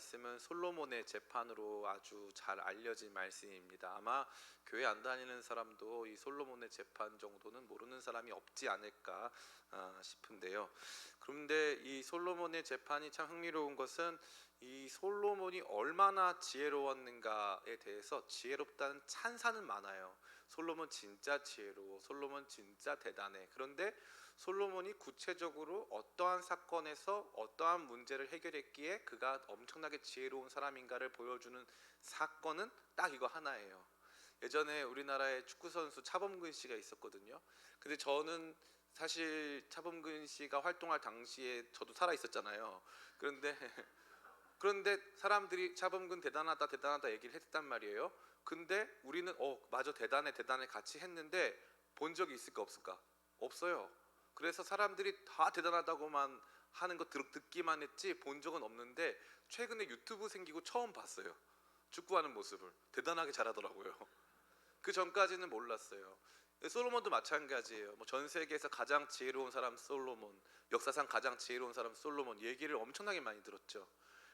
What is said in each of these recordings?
말씀은 솔로몬의 재판으로 아주 잘 알려진 말씀입니다. 아마 교회 안 다니는 사람도 이 솔로몬의 재판 정도는 모르는 사람이 없지 않을까 싶은데요. 그런데 이 솔로몬의 재판이 참 흥미로운 것은 이 솔로몬이 얼마나 지혜로웠는가에 대해서 지혜롭다는 찬사는 많아요. 솔로몬 진짜 지혜로워, 솔로몬 진짜 대단해. 그런데 솔로몬이 구체적으로 어떠한 사건에서 어떠한 문제를 해결했기에 그가 엄청나게 지혜로운 사람인가를 보여주는 사건은 딱 이거 하나예요. 예전에 우리나라에 축구 선수 차범근 씨가 있었거든요. 근데 저는 사실 차범근 씨가 활동할 당시에 저도 살아 있었잖아요. 그런데 사람들이 차범근 대단하다 대단하다 얘기를 했단 말이에요. 근데 우리는 맞아, 대단해 대단해 같이 했는데 본 적이 있을까 없을까? 없어요. 그래서 사람들이 다 대단하다고만 하는 거 듣기만 했지 본 적은 없는데 최근에 유튜브 생기고 처음 봤어요. 축구하는 모습을 대단하게 잘하더라고요. 그 전까지는 몰랐어요. 솔로몬도 마찬가지예요. 뭐 전 세계에서 가장 지혜로운 사람 솔로몬, 역사상 가장 지혜로운 사람 솔로몬 얘기를 엄청나게 많이 들었죠.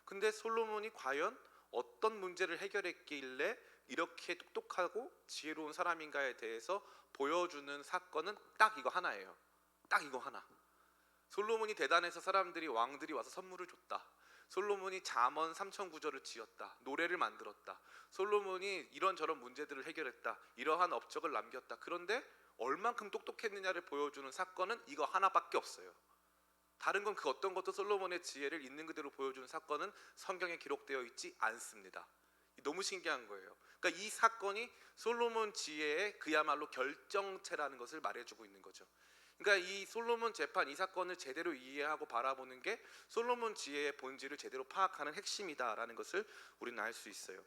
근데 솔로몬이 과연 어떤 문제를 해결했길래 이렇게 똑똑하고 지혜로운 사람인가에 대해서 보여주는 사건은 딱 이거 하나예요. 딱 이거 하나. 솔로몬이 대단해서 왕들이 와서 선물을 줬다. 솔로몬이 잠언 3,000구절을 지었다. 노래를 만들었다. 솔로몬이 이런저런 문제들을 해결했다. 이러한 업적을 남겼다. 그런데 얼만큼 똑똑했느냐를 보여주는 사건은 이거 하나밖에 없어요. 다른 건 그 어떤 것도 솔로몬의 지혜를 있는 그대로 보여주는 사건은 성경에 기록되어 있지 않습니다. 너무 신기한 거예요. 그러니까 이 사건이 솔로몬 지혜의 그야말로 결정체라는 것을 말해주고 있는 거죠. 그러니까 이 솔로몬 재판, 이 사건을 제대로 이해하고 바라보는 게 솔로몬 지혜의 본질을 제대로 파악하는 핵심이다라는 것을 우리는 알 수 있어요.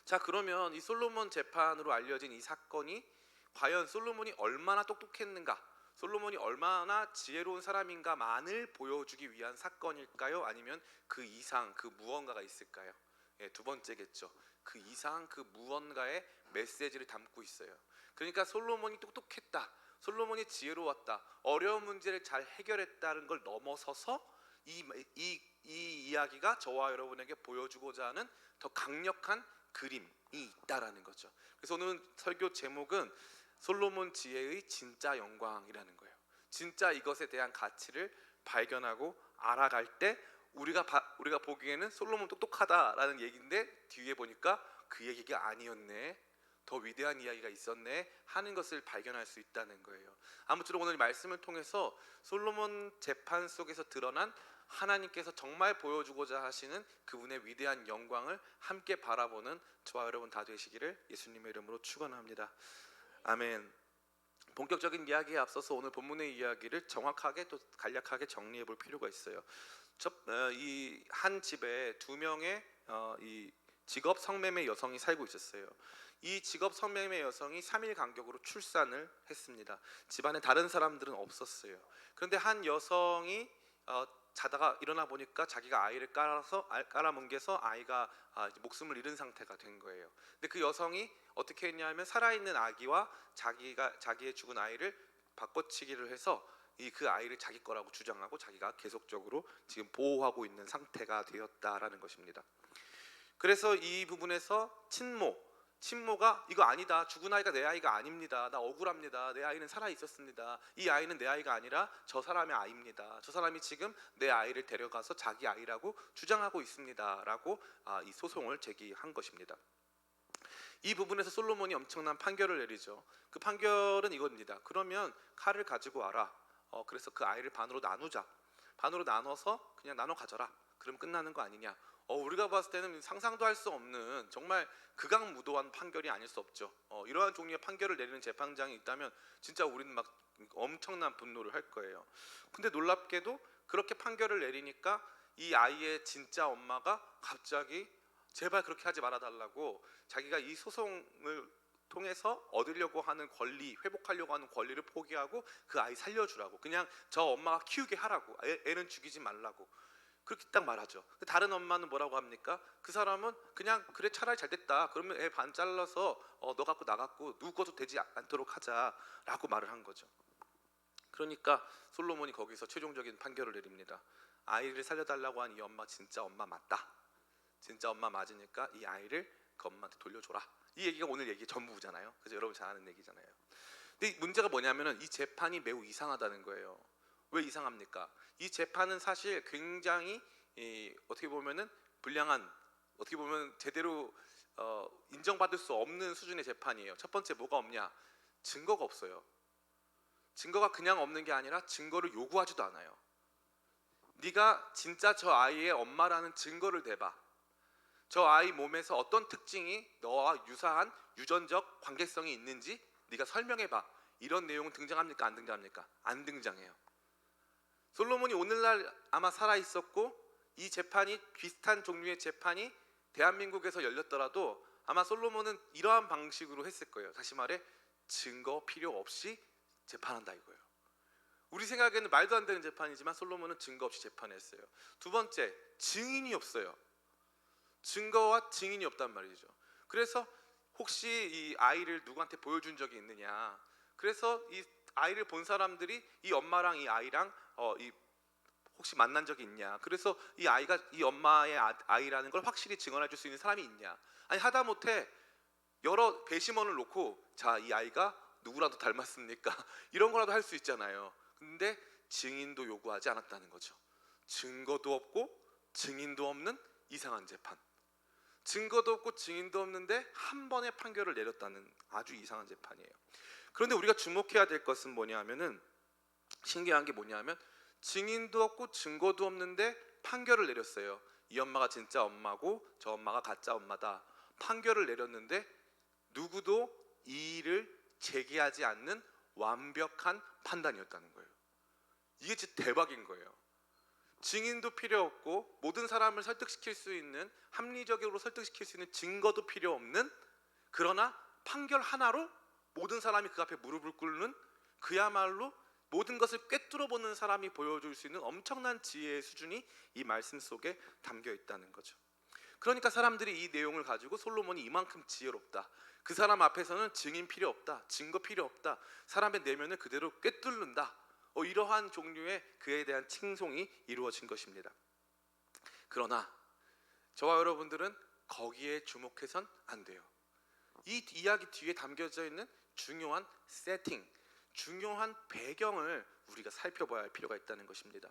자, 그러면 이 솔로몬 재판으로 알려진 이 사건이 과연 솔로몬이 얼마나 똑똑했는가, 솔로몬이 얼마나 지혜로운 사람인가만을 보여주기 위한 사건일까요? 아니면 그 이상, 그 무언가가 있을까요? 두 번째겠죠. 그 이상, 그 무언가의 메시지를 담고 있어요. 그러니까 솔로몬이 똑똑했다, 솔로몬이 지혜로웠다, 어려운 문제를 잘 해결했다는 걸 넘어서서 이 이야기가 저와 여러분에게 보여주고자 하는 더 강력한 그림이 있다라는 거죠. 그래서 오늘 설교 제목은 솔로몬 지혜의 진짜 영광이라는 거예요. 진짜 이것에 대한 가치를 발견하고 알아갈 때 우리가 보기에는 솔로몬 똑똑하다라는 얘기인데 뒤에 보니까 그 얘기가 아니었네, 더 위대한 이야기가 있었네 하는 것을 발견할 수 있다는 거예요. 아무쪼록 오늘 말씀을 통해서 솔로몬 재판 속에서 드러난 하나님께서 정말 보여주고자 하시는 그분의 위대한 영광을 함께 바라보는 저와 여러분 다 되시기를 예수님의 이름으로 축원합니다. 아멘. 본격적인 이야기에 앞서서 오늘 본문의 이야기를 정확하게 또 간략하게 정리해 볼 필요가 있어요. 이 한 집에 두 명의 이 직업 성매매 여성이 살고 있었어요. 이 직업 성매매 여성이 3일 간격으로 출산을 했습니다. 집안에 다른 사람들은 없었어요. 그런데 한 여성이 자다가 일어나 보니까 자기가 아이를 깔아뭉개서 아이가 목숨을 잃은 상태가 된 거예요. 근데 그 여성이 어떻게 했냐면 살아있는 아기와 자기의 죽은 아이를 바꿔치기를 해서 그 아이를 자기 거라고 주장하고 자기가 계속적으로 지금 보호하고 있는 상태가 되었다라는 것입니다. 그래서 이 부분에서 친모가 이거 아니다, 죽은 아이가 내 아이가 아닙니다, 나 억울합니다, 내 아이는 살아 있었습니다, 이 아이는 내 아이가 아니라 저 사람의 아이입니다, 저 사람이 지금 내 아이를 데려가서 자기 아이라고 주장하고 있습니다 라고 이 소송을 제기한 것입니다. 이 부분에서 솔로몬이 엄청난 판결을 내리죠. 그 판결은 이겁니다. 그러면 칼을 가지고 와라. 그래서 그 아이를 반으로 나누자. 반으로 나눠서 그냥 나눠 가져라. 그럼 끝나는 거 아니냐. 우리가 봤을 때는 상상도 할 수 없는 정말 극악무도한 판결이 아닐 수 없죠. 이러한 종류의 판결을 내리는 재판장이 있다면 진짜 우리는 막 엄청난 분노를 할 거예요. 근데 놀랍게도 그렇게 판결을 내리니까 이 아이의 진짜 엄마가 갑자기 제발 그렇게 하지 말아달라고 자기가 이 소송을 통해서 얻으려고 하는 권리, 회복하려고 하는 권리를 포기하고 그 아이 살려주라고, 그냥 저 엄마가 키우게 하라고, 애는 죽이지 말라고 그렇게 딱 말하죠. 다른 엄마는 뭐라고 합니까? 그 사람은 그냥 그래 차라리 잘 됐다, 그러면 애 반 잘라서 너 갖고 나 갖고 누구 것도 되지 않도록 하자라고 말을 한 거죠. 그러니까 솔로몬이 거기서 최종적인 판결을 내립니다. 아이를 살려달라고 한 이 엄마 진짜 엄마 맞다. 진짜 엄마 맞으니까 이 아이를 그 엄마한테 돌려줘라. 이 얘기가 오늘 얘기 전부잖아요. 그래서 여러분 잘 아는 얘기잖아요. 근데 문제가 뭐냐면은 이 재판이 매우 이상하다는 거예요. 왜 이상합니까? 이 재판은 사실 굉장히 어떻게 보면은 불량한, 어떻게 보면 제대로 인정받을 수 없는 수준의 재판이에요. 첫 번째 뭐가 없냐? 증거가 없어요. 증거가 그냥 없는 게 아니라 증거를 요구하지도 않아요. 네가 진짜 저 아이의 엄마라는 증거를 대봐. 저 아이 몸에서 어떤 특징이 너와 유사한 유전적 관계성이 있는지 네가 설명해봐. 이런 내용은 등장합니까? 안 등장합니까? 안 등장해요. 솔로몬이 오늘날 아마 살아있었고 이 재판이, 비슷한 종류의 재판이 대한민국에서 열렸더라도 아마 솔로몬은 이러한 방식으로 했을 거예요. 다시 말해 증거 필요 없이 재판한다 이거예요. 우리 생각에는 말도 안 되는 재판이지만 솔로몬은 증거 없이 재판했어요. 두 번째, 증인이 없어요. 증거와 증인이 없단 말이죠. 그래서 혹시 이 아이를 누구한테 보여준 적이 있느냐, 그래서 이 아이를 본 사람들이 이 엄마랑 이 아이랑 혹시 만난 적이 있냐, 그래서 이 아이가 이 엄마의 아이라는 걸 확실히 증언해 줄 수 있는 사람이 있냐, 아니 하다못해 여러 배심원을 놓고 자, 이 아이가 누구라도 닮았습니까? 이런 거라도 할 수 있잖아요. 근데 증인도 요구하지 않았다는 거죠. 증거도 없고 증인도 없는 이상한 재판. 증거도 없고 증인도 없는데 한 번에 판결을 내렸다는 아주 이상한 재판이에요. 그런데 우리가 주목해야 될 것은 뭐냐면은, 신기한 게 뭐냐면 증인도 없고 증거도 없는데 판결을 내렸어요. 이 엄마가 진짜 엄마고 저 엄마가 가짜 엄마다. 판결을 내렸는데 누구도 이의를 제기하지 않는 완벽한 판단이었다는 거예요. 이게 진짜 대박인 거예요. 증인도 필요 없고 모든 사람을 설득시킬 수 있는, 합리적으로 설득시킬 수 있는 증거도 필요 없는, 그러나 판결 하나로 모든 사람이 그 앞에 무릎을 꿇는, 그야말로 모든 것을 꿰뚫어 보는 사람이 보여줄 수 있는 엄청난 지혜의 수준이 이 말씀 속에 담겨 있다는 거죠. 그러니까 사람들이 이 내용을 가지고 솔로몬이 이만큼 지혜롭다, 그 사람 앞에서는 증인 필요 없다, 증거 필요 없다, 사람의 내면을 그대로 꿰뚫는다, 이러한 종류의 그에 대한 칭송이 이루어진 것입니다. 그러나 저와 여러분들은 거기에 주목해선 안 돼요. 이 이야기 뒤에 담겨져 있는 중요한 세팅, 중요한 배경을 우리가 살펴봐야 할 필요가 있다는 것입니다.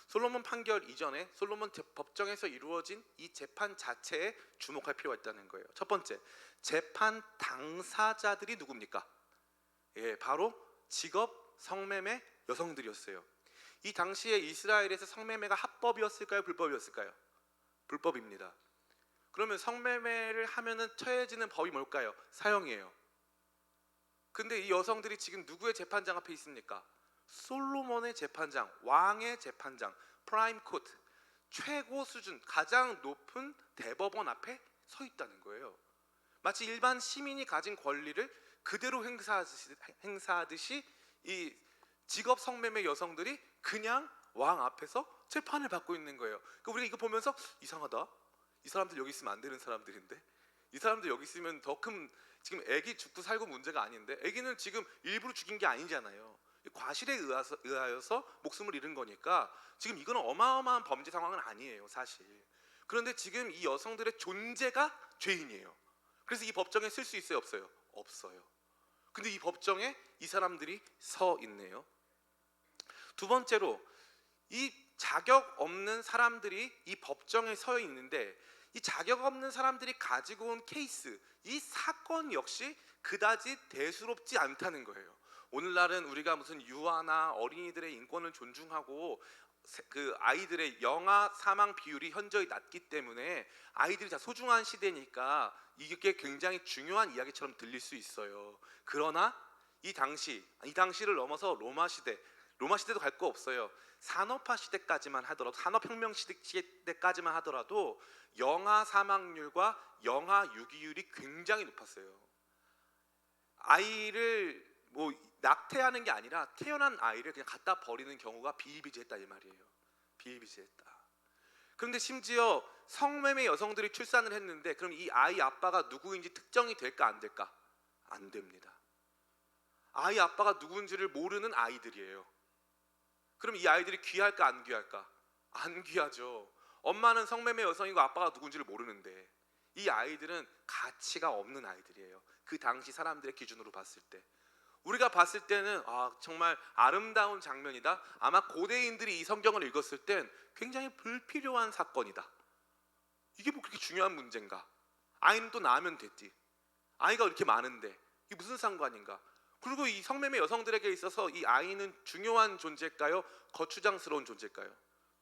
솔로몬 판결 이전에 솔로몬 법정에서 이루어진 이 재판 자체에 주목할 필요가 있다는 거예요. 첫 번째, 재판 당사자들이 누굽니까? 바로 직업 성매매 여성들이었어요. 이 당시에 이스라엘에서 성매매가 합법이었을까요? 불법이었을까요? 불법입니다. 그러면 성매매를 하면은 처해지는 법이 뭘까요? 사형이에요. 근데 이 여성들이 지금 누구의 재판장 앞에 있습니까? 솔로몬의 재판장, 왕의 재판장, 프라임 코트, 최고 수준, 가장 높은 대법원 앞에 서 있다는 거예요. 마치 일반 시민이 가진 권리를 그대로 행사하듯이 이 직업 성매매 여성들이 그냥 왕 앞에서 재판을 받고 있는 거예요. 그러니까 우리가 이거 보면서 이상하다, 이 사람들 여기 있으면 안 되는 사람들인데, 이 사람들 여기 있으면 더 큰, 지금 애기 죽고 살고 문제가 아닌데, 애기는 지금 일부러 죽인 게 아니잖아요. 과실에 의하여서 목숨을 잃은 거니까 지금 이거는 어마어마한 범죄 상황은 아니에요, 사실. 그런데 지금 이 여성들의 존재가 죄인이에요. 그래서 이 법정에 쓸 수 있어요, 없어요? 없어요. 근데 이 법정에 이 사람들이 서 있네요. 두 번째로, 이 자격 없는 사람들이 이 법정에 서 있는데, 이 자격 없는 사람들이 가지고 온 케이스, 이 사건 역시 그다지 대수롭지 않다는 거예요. 오늘날은 우리가 무슨 유아나 어린이들의 인권을 존중하고 그 아이들의 영아 사망 비율이 현저히 낮기 때문에 아이들이 다 소중한 시대니까 이게 굉장히 중요한 이야기처럼 들릴 수 있어요. 그러나 이 당시를 넘어서 로마 시대도 갈 거 없어요. 산업화 시대까지만 하더라도, 산업혁명 시대까지만 하더라도 영아 사망률과 영아 유기율이 굉장히 높았어요. 아이를 낙태하는 게 아니라 태어난 아이를 그냥 갖다 버리는 경우가 비일비재했다 이 말이에요. 비일비재했다. 그런데 심지어 성매매 여성들이 출산을 했는데, 그럼 이 아이 아빠가 누구인지 특정이 될까 안 될까? 안 됩니다. 아이 아빠가 누군지를 모르는 아이들이에요. 그럼 이 아이들이 귀할까 안 귀할까? 안 귀하죠. 엄마는 성매매 여성이고 아빠가 누군지를 모르는데 이 아이들은 가치가 없는 아이들이에요. 그 당시 사람들의 기준으로 봤을 때 우리가 봤을 때는 정말 아름다운 장면이다. 아마 고대인들이 이 성경을 읽었을 땐 굉장히 불필요한 사건이다. 이게 뭐 그렇게 중요한 문제인가? 아이는 또 낳으면 됐지. 아이가 이렇게 많은데 이게 무슨 상관인가? 그리고 이 성매매 여성들에게 있어서 이 아이는 중요한 존재일까요? 거추장스러운 존재일까요?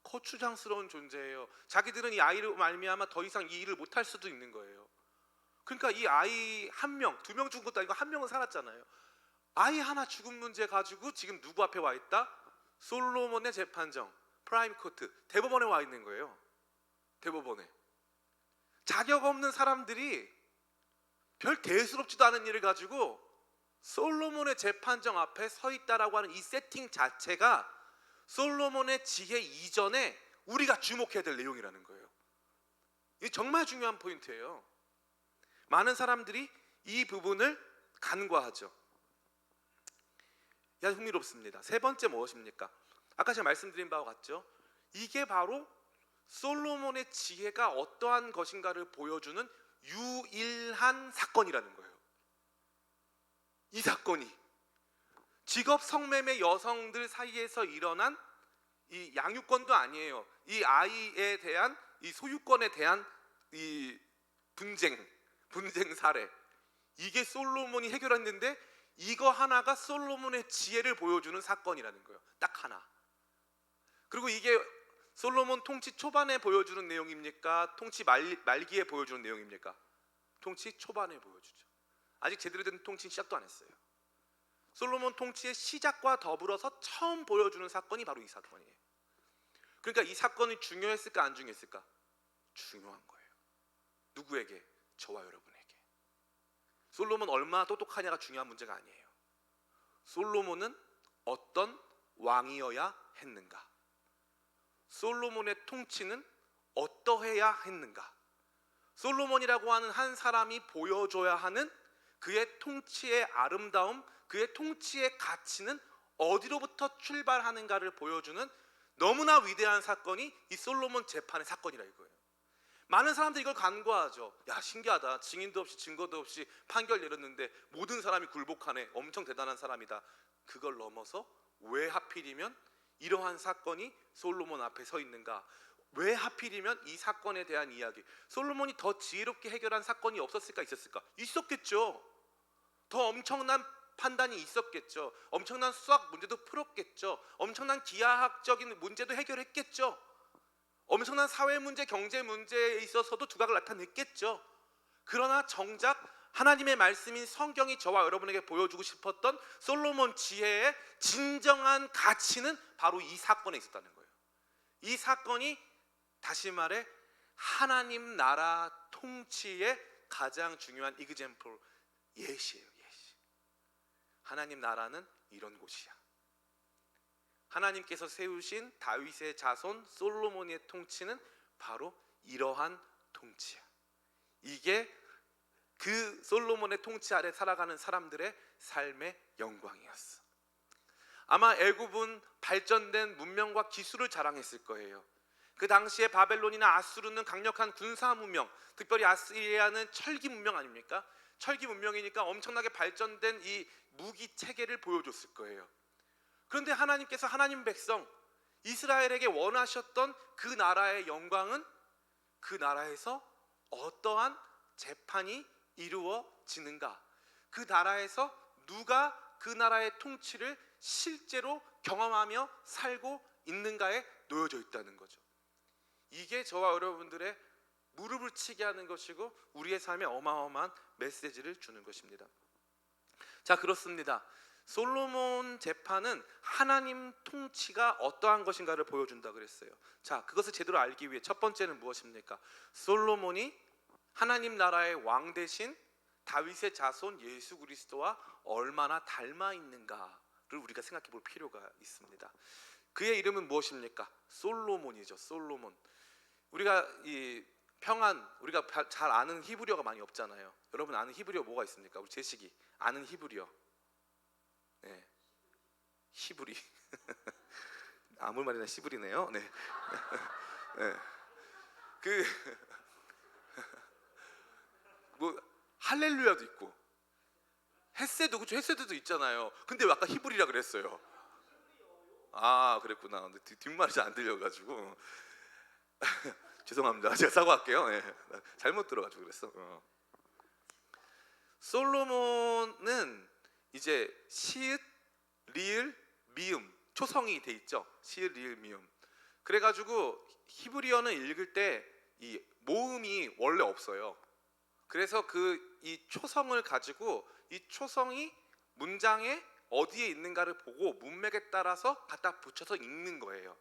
거추장스러운 존재예요. 자기들은 이 아이로 말미암아 더 이상 이 일을 못할 수도 있는 거예요. 그러니까 이 아이 한 명, 두 명 죽은 것도 아니고 한 명은 살았잖아요. 아이 하나 죽은 문제 가지고 지금 누구 앞에 와 있다? 솔로몬의 재판정, 프라임 코트, 대법원에 와 있는 거예요. 대법원에. 자격 없는 사람들이 별 대수롭지도 않은 일을 가지고 솔로몬의 재판정 앞에 서 있다라고 하는 이 세팅 자체가 솔로몬의 지혜 이전에 우리가 주목해야 될 내용이라는 거예요. 이게 정말 중요한 포인트예요. 많은 사람들이 이 부분을 간과하죠. 흥미롭습니다. 세 번째 무엇입니까? 아까 제가 말씀드린 바와 같죠. 이게 바로 솔로몬의 지혜가 어떠한 것인가를 보여주는 유일한 사건이라는 거예요. 이 사건이 직업 성매매 여성들 사이에서 일어난 이 양육권도 아니에요. 이 아이에 대한 이 소유권에 대한 이 분쟁 사례, 이게 솔로몬이 해결했는데 이거 하나가 솔로몬의 지혜를 보여주는 사건이라는 거예요. 딱 하나. 그리고 이게 솔로몬 통치 초반에 보여주는 내용입니까? 통치 말기에 보여주는 내용입니까? 통치 초반에 보여주죠. 아직 제대로 된 통치 시작도 안 했어요. 솔로몬 통치의 시작과 더불어서 처음 보여주는 사건이 바로 이 사건이에요. 그러니까 이 사건이 중요했을까 안 중요했을까? 중요한 거예요. 누구에게? 저와 여러분에게. 솔로몬 얼마나 똑똑하냐가 중요한 문제가 아니에요. 솔로몬은 어떤 왕이어야 했는가? 솔로몬의 통치는 어떠해야 했는가? 솔로몬이라고 하는 한 사람이 보여줘야 하는 그의 통치의 아름다움, 그의 통치의 가치는 어디로부터 출발하는가를 보여주는 너무나 위대한 사건이 이 솔로몬 재판의 사건이라 이거예요. 많은 사람들이 이걸 간과하죠. 야, 신기하다. 증인도 없이 증거도 없이 판결 내렸는데 모든 사람이 굴복하네. 엄청 대단한 사람이다. 그걸 넘어서 왜 하필이면 이러한 사건이 솔로몬 앞에 서 있는가? 왜 하필이면 이 사건에 대한 이야기? 솔로몬이 더 지혜롭게 해결한 사건이 없었을까 있었을까? 있었겠죠. 더 엄청난 판단이 있었겠죠. 엄청난 수학 문제도 풀었겠죠. 엄청난 기하학적인 문제도 해결했겠죠. 엄청난 사회 문제, 경제 문제에 있어서도 두각을 나타냈겠죠. 그러나 정작 하나님의 말씀인 성경이 저와 여러분에게 보여주고 싶었던 솔로몬 지혜의 진정한 가치는 바로 이 사건에 있었다는 거예요. 이 사건이 다시 말해 하나님 나라 통치의 가장 중요한 이그젬플, 예시예요. 예시. 하나님 나라는 이런 곳이야. 하나님께서 세우신 다윗의 자손 솔로몬의 통치는 바로 이러한 통치야. 이게 그 솔로몬의 통치 아래 살아가는 사람들의 삶의 영광이었어. 아마 애굽은 발전된 문명과 기술을 자랑했을 거예요. 그 당시에 바벨론이나 아수르는 강력한 군사 문명, 특별히 아스리아는 철기 문명 아닙니까? 철기 문명이니까 엄청나게 발전된 이 무기 체계를 보여줬을 거예요. 그런데 하나님께서 하나님 백성 이스라엘에게 원하셨던 그 나라의 영광은 그 나라에서 어떠한 재판이 이루어지는가? 그 나라에서 누가 그 나라의 통치를 실제로 경험하며 살고 있는가에 놓여져 있다는 거죠. 이게 저와 여러분들의 무릎을 치게 하는 것이고 우리의 삶에 어마어마한 메시지를 주는 것입니다. 자, 그렇습니다. 솔로몬 재판은 하나님 통치가 어떠한 것인가를 보여준다 그랬어요. 자, 그것을 제대로 알기 위해 첫 번째는 무엇입니까? 솔로몬이 하나님 나라의 왕 대신 다윗의 자손 예수 그리스도와 얼마나 닮아 있는가를 우리가 생각해 볼 필요가 있습니다. 그의 이름은 무엇입니까? 솔로몬이죠. 솔로몬. 우리가 이 평안, 우리가 잘 아는 히브리어가 많이 없잖아요. 여러분 아는 히브리어 뭐가 있습니까? 우리 제식이 아는 히브리어. 네, 히브리. 아무 말이나 히브리네요. 네. 네. 그 뭐 할렐루야도 있고 헷세도 그렇죠. 헷세도 있잖아요. 근데 왜 아까 히브리라 그랬어요? 아 그랬구나. 근데 뒷말이 잘 안 들려가지고 죄송합니다. 제가 사과할게요. 예. 잘못 들어가지고 그랬어. 솔로몬은 이제 시읒, 리을, 미음 초성이 돼 있죠. 시읒, 리을, 미음. 그래가지고 히브리어는 읽을 때 이 모음이 원래 없어요. 그래서 이 초성을 가지고 이 초성이 문장에 어디에 있는가를 보고 문맥에 따라서 갖다 붙여서 읽는 거예요.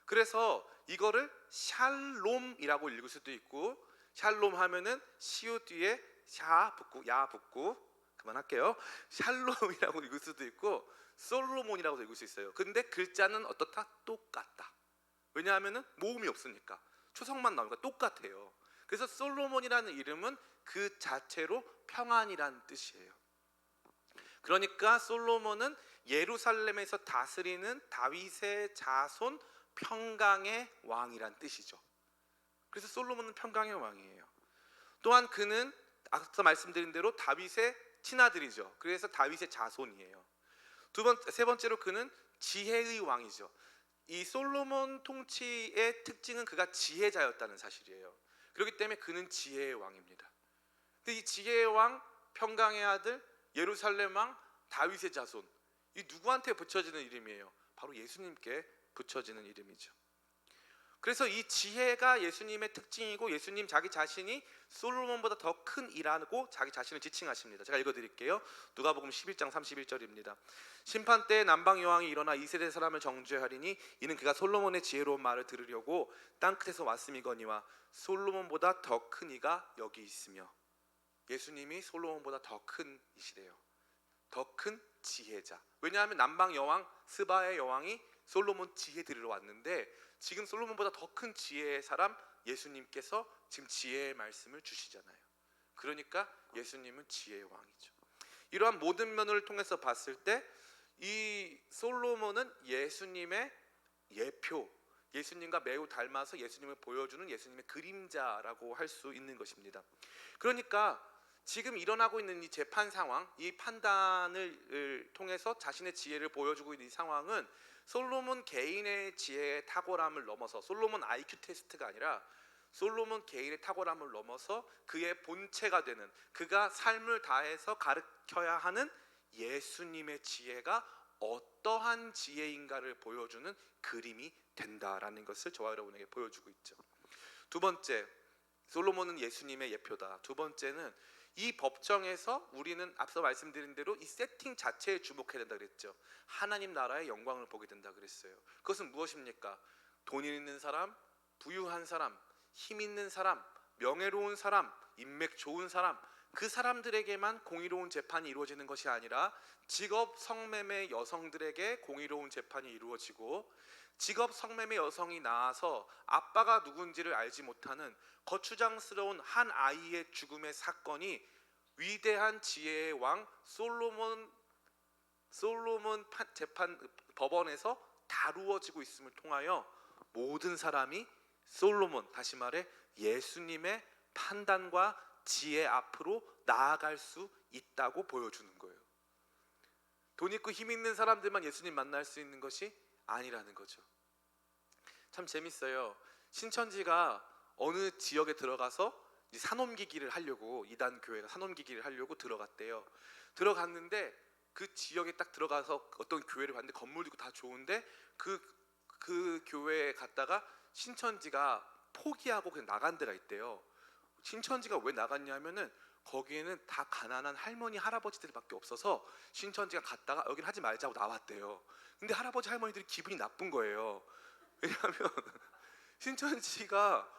그래서 이거를 샬롬이라고 읽을 수도 있고, 샬롬 하면은 시우 뒤에 샤 붙고 야 붙고, 그만할게요. 샬롬이라고 읽을 수도 있고 솔로몬이라고 읽을 수 있어요. 근데 글자는 어떻다? 똑같다. 왜냐하면은 모음이 없으니까 초성만 나오니까 똑같아요. 그래서 솔로몬이라는 이름은 그 자체로 평안이라는 뜻이에요. 그러니까 솔로몬은 예루살렘에서 다스리는 다윗의 자손 평강의 왕이란 뜻이죠. 그래서 솔로몬은 평강의 왕이에요. 또한 그는 앞서 말씀드린 대로 다윗의 친아들이죠. 그래서 다윗의 자손이에요. 세 번째로 그는 지혜의 왕이죠. 이 솔로몬 통치의 특징은 그가 지혜자였다는 사실이에요. 그렇기 때문에 그는 지혜의 왕입니다. 근데 이 지혜의 왕, 평강의 아들, 예루살렘 왕, 다윗의 자손, 이 누구한테 붙여지는 이름이에요? 바로 예수님께 붙여지는 이름이죠. 그래서 이 지혜가 예수님의 특징이고, 예수님 자기 자신이 솔로몬보다 더 큰 이라고 자기 자신을 지칭하십니다. 제가 읽어드릴게요. 누가복음 11장 31절입니다. 심판 때에 남방 여왕이 일어나 이 세대 사람을 정죄하리니 이는 그가 솔로몬의 지혜로운 말을 들으려고 땅끝에서 왔음이거니와 솔로몬보다 더 큰 이가 여기 있으며. 예수님이 솔로몬보다 더 큰 이시래요. 더 큰 지혜자. 왜냐하면 남방 여왕 스바의 여왕이 솔로몬 지혜 들으러 왔는데, 지금 솔로몬보다 더 큰 지혜의 사람 예수님께서 지금 지혜의 말씀을 주시잖아요. 그러니까 예수님은 지혜의 왕이죠. 이러한 모든 면을 통해서 봤을 때 이 솔로몬은 예수님의 예표, 예수님과 매우 닮아서 예수님을 보여주는 예수님의 그림자라고 할 수 있는 것입니다. 그러니까 지금 일어나고 있는 이 재판 상황, 이 판단을 통해서 자신의 지혜를 보여주고 있는 이 상황은 솔로몬 개인의 지혜의 탁월함을 넘어서, 솔로몬 IQ 테스트가 아니라 솔로몬 개인의 탁월함을 넘어서 그의 본체가 되는, 그가 삶을 다해서 가르쳐야 하는 예수님의 지혜가 어떠한 지혜인가를 보여주는 그림이 된다라는 것을 저와 여러분에게 보여주고 있죠. 두 번째, 솔로몬은 예수님의 예표다. 두 번째는 이 법정에서 우리는 앞서 말씀드린 대로 이 세팅 자체에 주목해야 된다 그랬죠. 하나님 나라의 영광을 보게 된다 그랬어요. 그것은 무엇입니까? 돈 있는 사람, 부유한 사람, 힘 있는 사람, 명예로운 사람, 인맥 좋은 사람, 그 사람들에게만 공의로운 재판이 이루어지는 것이 아니라 직업 성매매 여성들에게 공의로운 재판이 이루어지고, 직업 성매매 여성이 나와서 아빠가 누군지를 알지 못하는 거추장스러운 한 아이의 죽음의 사건이 위대한 지혜의 왕 솔로몬 재판 법원에서 다루어지고 있음을 통하여 모든 사람이 솔로몬, 다시 말해 예수님의 판단과 지혜 앞으로 나아갈 수 있다고 보여주는 거예요. 돈 있고 힘 있는 사람들만 예수님 만날 수 있는 것이 아니라는 거죠. 참 재밌어요. 신천지가 어느 지역에 들어가서 산옮기기를 하려고, 이단 교회가 산옮기기를 하려고 들어갔대요. 들어갔는데 그 지역에 딱 들어가서 어떤 교회를 봤는데 건물도 있고 다 좋은데 그 교회에 갔다가 신천지가 포기하고 그냥 나간 데가 있대요. 신천지가 왜 나갔냐면은 거기에는 다 가난한 할머니 할아버지들밖에 없어서 신천지가 갔다가 여기는 하지 말자고 나왔대요. 근데 할아버지 할머니들이 기분이 나쁜 거예요. 왜냐하면 신천지가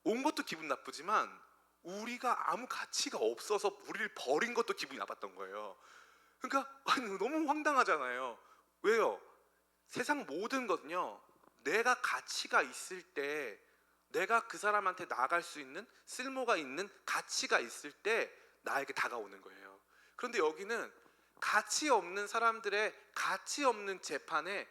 온 것도 기분 나쁘지만 우리가 아무 가치가 없어서 우리를 버린 것도 기분이 나빴던 거예요. 그러니까 너무 황당하잖아요. 왜요? 세상 모든 것은요, 내가 가치가 있을 때, 내가 그 사람한테 나아갈 수 있는, 쓸모가 있는 가치가 있을 때 나에게 다가오는 거예요. 그런데 여기는 가치 없는 사람들의 가치 없는 재판에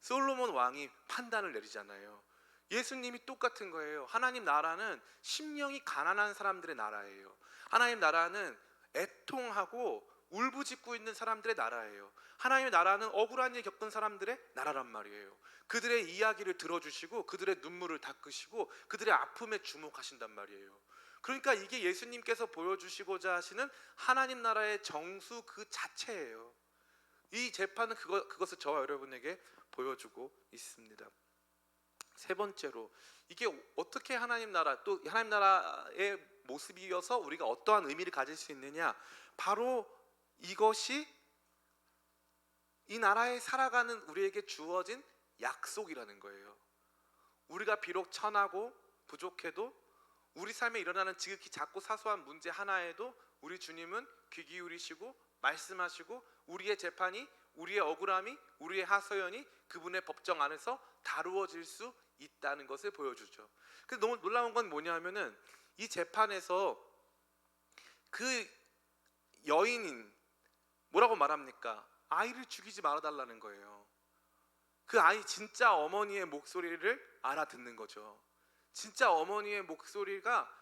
솔로몬 왕이 판단을 내리잖아요. 예수님이 똑같은 거예요. 하나님 나라는 심령이 가난한 사람들의 나라예요. 하나님 나라는 애통하고 울부짖고 있는 사람들의 나라예요. 하나님의 나라는 억울한 일 겪은 사람들의 나라란 말이에요. 그들의 이야기를 들어주시고 그들의 눈물을 닦으시고 그들의 아픔에 주목하신단 말이에요. 그러니까 이게 예수님께서 보여주시고자 하시는 하나님 나라의 정수 그 자체예요. 이 재판은 그것을 저와 여러분에게 보여주고 있습니다. 세 번째로, 이게 어떻게 하나님 나라, 또 하나님 나라의 모습이어서 우리가 어떠한 의미를 가질 수 있느냐, 바로 이것이 이 나라에 살아가는 우리에게 주어진 약속이라는 거예요. 우리가 비록 천하고 부족해도 우리 삶에 일어나는 지극히 작고 사소한 문제 하나에도 우리 주님은 귀 기울이시고 말씀하시고 우리의 재판이, 우리의 억울함이, 우리의 하소연이 그분의 법정 안에서 다루어질 수 있다는 것을 보여주죠. 근데 너무 놀라운 건 뭐냐면은 이 재판에서 그 여인인 뭐라고 말합니까? 아이를 죽이지 말아달라는 거예요. 그 아이 진짜 어머니의 목소리를 알아듣는 거죠. 진짜 어머니의 목소리가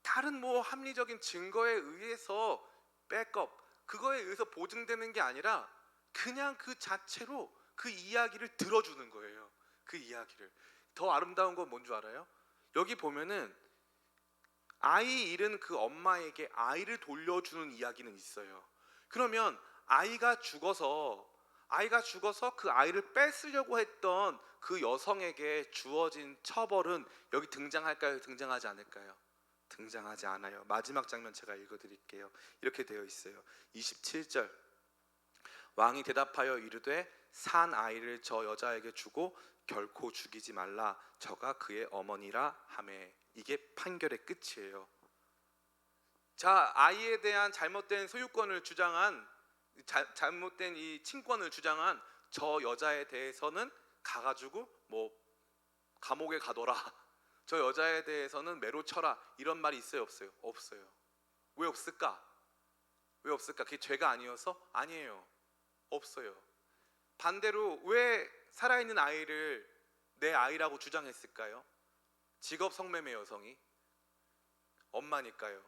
다른 뭐 합리적인 증거에 의해서 백업, 그거에 의해서 보증되는 게 아니라 그냥 그 자체로 그 이야기를 들어주는 거예요. 그 이야기를. 더 아름다운 건 뭔 줄 알아요? 여기 보면은 아이 잃은 그 엄마에게 아이를 돌려주는 이야기는 있어요. 그러면 아이가 죽어서 그 아이를 뺏으려고 했던 그 여성에게 주어진 처벌은 여기 등장할까요? 등장하지 않을까요? 등장하지 않아요. 마지막 장면 제가 읽어드릴게요. 이렇게 되어 있어요. 27절, 왕이 대답하여 이르되 산 아이를 저 여자에게 주고 결코 죽이지 말라. 저가 그의 어머니라 하매. 이게 판결의 끝이에요. 자, 아이에 대한 잘못된 소유권을 주장한, 잘못된 이 친권을 주장한 저 여자에 대해서는 가가지고 뭐 감옥에 가둬라, 저 여자에 대해서는 매로 쳐라, 이런 말이 있어요 없어요? 없어요. 왜 없을까? 왜 없을까? 그게 죄가 아니어서? 아니에요. 없어요. 반대로 왜 살아있는 아이를 내 아이라고 주장했을까요? 직업 성매매 여성이 엄마니까요.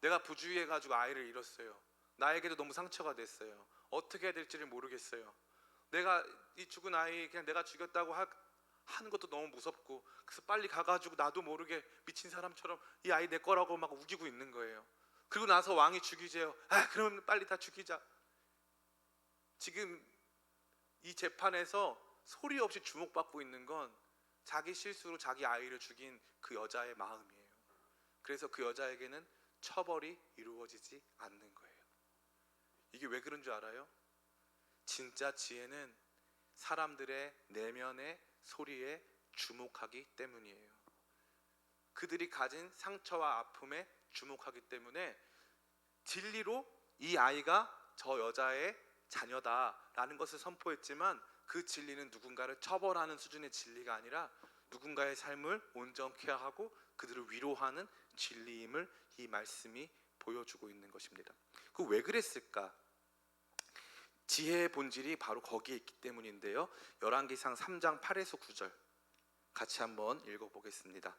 내가 부주의해가지고 아이를 잃었어요. 나에게도 너무 상처가 됐어요. 어떻게 해야 될지를 모르겠어요. 내가 이 죽은 아이 그냥 내가 죽였다고 하는 것도 너무 무섭고, 그래서 빨리 가가지고 나도 모르게 미친 사람처럼 이 아이 내 거라고 막 우기고 있는 거예요. 그리고 나서 왕이 죽이재요. 그러면 빨리 다 죽이자. 지금 이 재판에서 소리 없이 주목받고 있는 건 자기 실수로 자기 아이를 죽인 그 여자의 마음이에요. 그래서 그 여자에게는 처벌이 이루어지지 않는 거예요. 이게 왜 그런 줄 알아요? 진짜 지혜는 사람들의 내면의 소리에 주목하기 때문이에요. 그들이 가진 상처와 아픔에 주목하기 때문에 진리로 이 아이가 저 여자의 자녀다라는 것을 선포했지만, 그 진리는 누군가를 처벌하는 수준의 진리가 아니라 누군가의 삶을 온전케 하고 그들을 위로하는 진리임을 이 말씀이 보여주고 있는 것입니다. 그 왜 그랬을까? 지혜의 본질이 바로 거기에 있기 때문인데요. 열왕기상 3장 8에서 9절 같이 한번 읽어보겠습니다.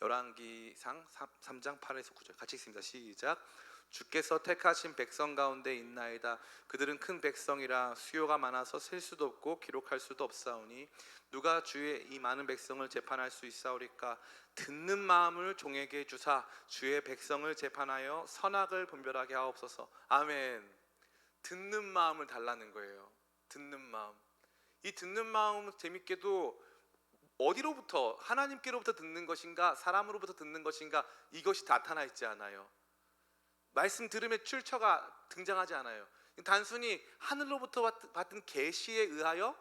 열왕기상 3장 8에서 9절 같이 읽습니다. 시작. 주께서 택하신 백성 가운데 있나이다. 그들은 큰 백성이라 수요가 많아서 셀 수도 없고 기록할 수도 없사오니 누가 주의 이 많은 백성을 재판할 수 있사오리까? 듣는 마음을 종에게 주사 주의 백성을 재판하여 선악을 분별하게 하옵소서. 아멘. 듣는 마음을 달라는 거예요. 듣는 마음. 이 듣는 마음은 재밌게도 어디로부터, 하나님께로부터 듣는 것인가 사람으로부터 듣는 것인가, 이것이 나타나 있지 않아요. 말씀 들음의 출처가 등장하지 않아요. 단순히 하늘로부터 받은 계시에 의하여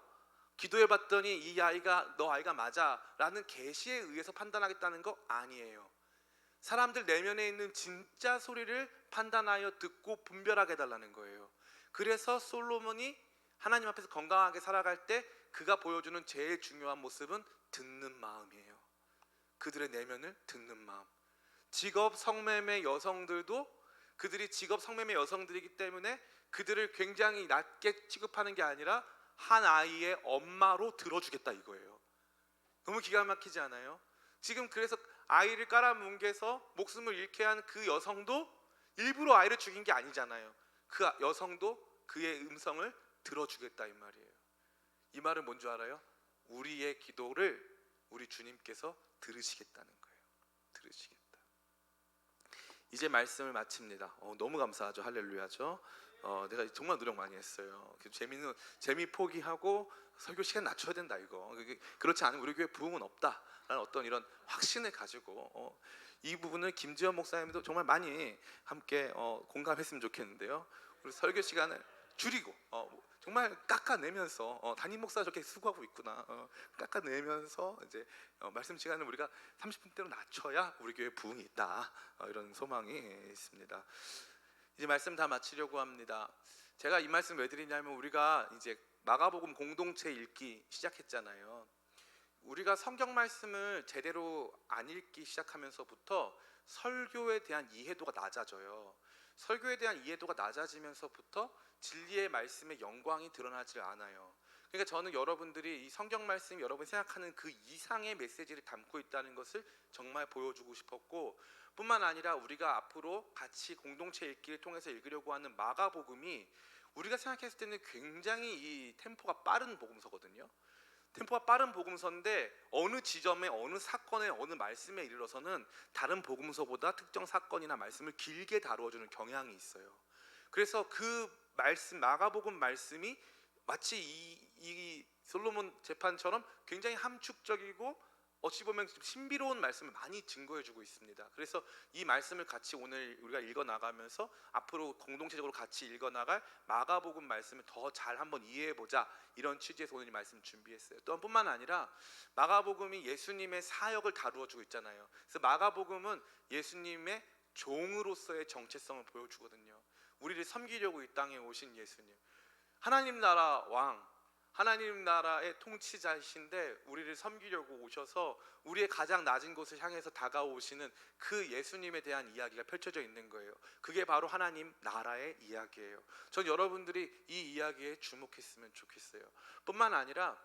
기도해 봤더니 이 아이가 너 아이가 맞아 라는 계시에 의해서 판단하겠다는 거 아니에요. 사람들 내면에 있는 진짜 소리를 판단하여 듣고 분별하게 해달라는 거예요. 그래서 솔로몬이 하나님 앞에서 건강하게 살아갈 때 그가 보여주는 제일 중요한 모습은 듣는 마음이에요. 그들의 내면을 듣는 마음. 직업 성매매 여성들도 그들이 직업 성매매 여성들이기 때문에 그들을 굉장히 낮게 취급하는 게 아니라 한 아이의 엄마로 들어주겠다 이거예요. 너무 기가 막히지 않아요? 지금 그래서 아이를 깔아뭉개서 목숨을 잃게 한 그 여성도 일부러 아이를 죽인 게 아니잖아요. 그 여성도 그의 음성을 들어주겠다 이 말이에요. 이 말은 뭔 줄 알아요? 우리의 기도를 우리 주님께서 들으시겠다는 거예요. 들으시겠다. 이제 말씀을 마칩니다. 너무 감사하죠. 할렐루야죠. 내가 정말 노력 많이 했어요. 재미 포기하고 설교 시간 낮춰야 된다 이거. 그렇지 않으면 우리 교회 부흥은 없다라는 어떤 이런 확신을 가지고 이 부분을 김지현 목사님도 정말 많이 함께 공감했으면 좋겠는데요. 우리 설교 시간을 줄이고 정말 깎아내면서 담임 목사 저렇게 수고하고 있구나. 깎아내면서 이제 말씀 시간을 우리가 30분대로 낮춰야 우리 교회 부흥이 있다. 이런 소망이 있습니다. 이제 말씀 다 마치려고 합니다. 제가 이 말씀 왜 드리냐면 우리가 이제 마가복음 공동체 읽기 시작했잖아요. 우리가 성경 말씀을 제대로 안 읽기 시작하면서부터 설교에 대한 이해도가 낮아져요. 설교에 대한 이해도가 낮아지면서부터 진리의 말씀의 영광이 드러나지 않아요. 그러니까 저는 여러분들이 이 성경 말씀이 여러분이 생각하는 그 이상의 메시지를 담고 있다는 것을 정말 보여주고 싶었고, 뿐만 아니라 우리가 앞으로 같이 공동체 읽기를 통해서 읽으려고 하는 마가복음이 우리가 생각했을 때는 굉장히 이 템포가 빠른 복음서거든요. 템포가 빠른 복음서인데 어느 지점에 어느 사건에 어느 말씀에 이르러서는 다른 복음서보다 특정 사건이나 말씀을 길게 다루어주는 경향이 있어요. 그래서 그 말씀, 마가복음 말씀이 마치 이 솔로몬 재판처럼 굉장히 함축적이고 어찌 보면 신비로운 말씀을 많이 증거해주고 있습니다. 그래서 이 말씀을 같이 오늘 우리가 읽어나가면서 앞으로 공동체적으로 같이 읽어나갈 마가복음 말씀을 더 잘 한번 이해해보자, 이런 취지에서 오늘 이 말씀 준비했어요. 또 뿐만 아니라 마가복음이 예수님의 사역을 다루어주고 있잖아요. 그래서 마가복음은 예수님의 종으로서의 정체성을 보여주거든요. 우리를 섬기려고 이 땅에 오신 예수님, 하나님 나라 왕, 하나님 나라의 통치자이신데 우리를 섬기려고 오셔서 우리의 가장 낮은 곳을 향해서 다가오시는 그 예수님에 대한 이야기가 펼쳐져 있는 거예요. 그게 바로 하나님 나라의 이야기예요. 전 여러분들이 이 이야기에 주목했으면 좋겠어요. 뿐만 아니라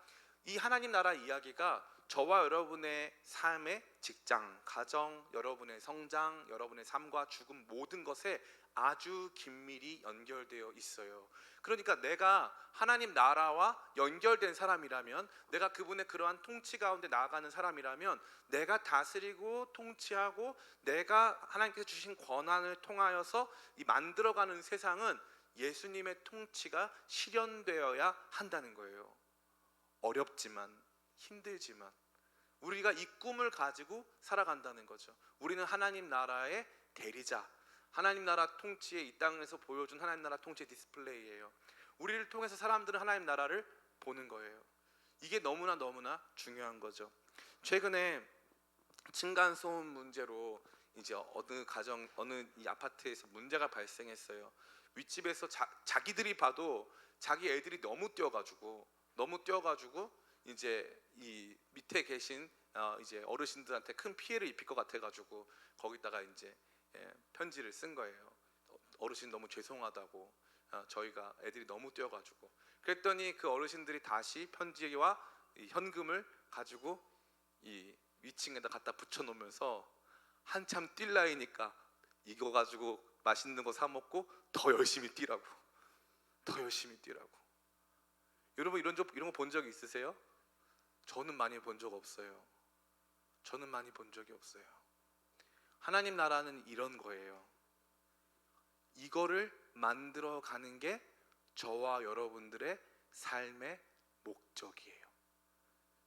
이 하나님 나라 이야기가 저와 여러분의 삶의 직장, 가정, 여러분의 성장, 여러분의 삶과 죽음 모든 것에 아주 긴밀히 연결되어 있어요. 그러니까 내가 하나님 나라와 연결된 사람이라면, 내가 그분의 그러한 통치 가운데 나아가는 사람이라면, 내가 다스리고 통치하고 내가 하나님께서 주신 권한을 통하여서 이 만들어가는 세상은 예수님의 통치가 실현되어야 한다는 거예요. 어렵지만 힘들지만 우리가 이 꿈을 가지고 살아간다는 거죠. 우리는 하나님 나라의 대리자, 하나님 나라 통치의 이 땅에서 보여준 하나님 나라 통치의 디스플레이예요. 우리를 통해서 사람들은 하나님 나라를 보는 거예요. 이게 너무나 중요한 거죠. 최근에 층간 소음 문제로 이제 어느 이 아파트에서 문제가 발생했어요. 윗집에서 자기들이 봐도 자기 애들이 너무 뛰어가지고 이제 이 밑에 계신 이제 어르신들한테 큰 피해를 입힐 것 같아가지고 거기다가 이제 편지를 쓴 거예요. 어르신 너무 죄송하다고, 저희가 애들이 너무 뛰어가지고. 그랬더니 그 어르신들이 다시 편지와 이 현금을 가지고 이 위층에다 갖다 붙여놓으면서 한참 뛸 나이니까 이거 가지고 맛있는 거 사 먹고 더 열심히 뛰라고. 여러분 이런 거 본 적 있으세요? 저는 많이 본 적 없어요. 하나님 나라는 이런 거예요. 이거를 만들어가는 게 저와 여러분들의 삶의 목적이에요.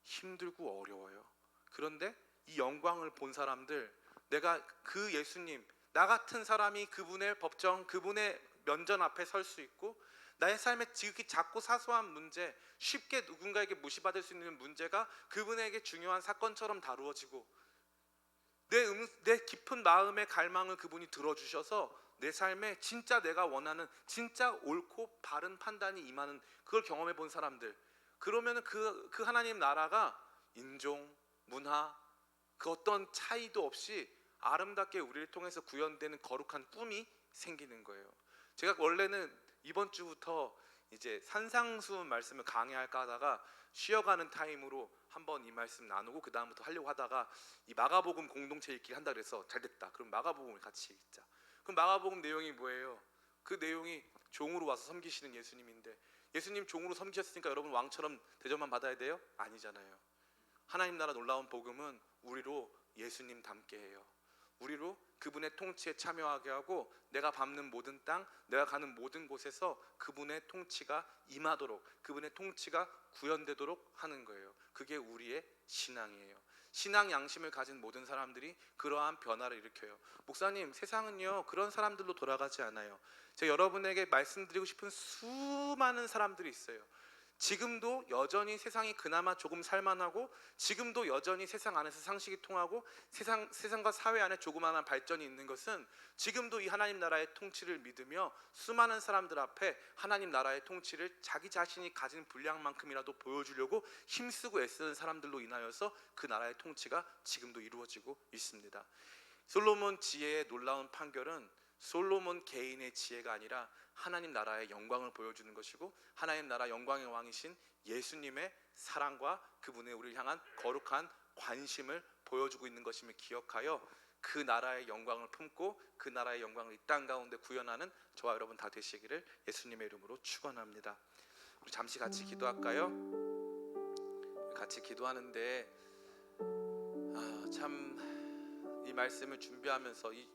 힘들고 어려워요. 그런데 이 영광을 본 사람들, 내가 그 예수님, 나 같은 사람이 그분의 법정, 그분의 면전 앞에 설 수 있고, 나의 삶의 지극히 작고 사소한 문제, 쉽게 누군가에게 무시받을 수 있는 문제가 그분에게 중요한 사건처럼 다루어지고, 내 깊은 마음의 갈망을 그분이 들어주셔서 내 삶에 진짜 내가 원하는 진짜 옳고 바른 판단이 임하는, 그걸 경험해 본 사람들, 그러면 그 하나님 나라가 인종, 문화, 그 어떤 차이도 없이 아름답게 우리를 통해서 구현되는 거룩한 꿈이 생기는 거예요. 제가 원래는 이번 주부터 이제 산상수훈 말씀을 강의할까 하다가 쉬어가는 타임으로 한번 이 말씀 나누고 그 다음부터 하려고 하다가 이 마가복음 공동체 읽기를 한다 그래서 잘 됐다. 그럼 마가복음을 같이 읽자. 그럼 마가복음 내용이 뭐예요? 그 내용이 종으로 와서 섬기시는 예수님인데, 예수님 종으로 섬기셨으니까 여러분 왕처럼 대접만 받아야 돼요? 아니잖아요. 하나님 나라 놀라운 복음은 우리로 예수님 닮게 해요. 우리로 그분의 통치에 참여하게 하고 내가 밟는 모든 땅, 내가 가는 모든 곳에서 그분의 통치가 임하도록, 그분의 통치가 구현되도록 하는 거예요. 그게 우리의 신앙이에요. 신앙 양심을 가진 모든 사람들이 그러한 변화를 일으켜요. 목사님, 세상은요 그런 사람들로 돌아가지 않아요. 제가 여러분에게 말씀드리고 싶은 수많은 사람들이 있어요. 지금도 여전히 세상이 그나마 조금 살만하고, 지금도 여전히 세상 안에서 상식이 통하고, 세상과 사회 안에 조그마한 발전이 있는 것은 지금도 이 하나님 나라의 통치를 믿으며 수많은 사람들 앞에 하나님 나라의 통치를 자기 자신이 가진 분량만큼이라도 보여주려고 힘쓰고 애쓰는 사람들로 인하여서 그 나라의 통치가 지금도 이루어지고 있습니다. 솔로몬 지혜의 놀라운 판결은 솔로몬 개인의 지혜가 아니라 하나님 나라의 영광을 보여주는 것이고, 하나님 나라 영광의 왕이신 예수님의 사랑과 그분의 우리를 향한 거룩한 관심을 보여주고 있는 것임을 기억하여 그 나라의 영광을 품고 그 나라의 영광을 이 땅 가운데 구현하는 저와 여러분 다 되시기를 예수님의 이름으로 축원합니다. 우리 잠시 같이 기도할까요? 같이 기도하는데 참 이 말씀을 준비하면서 이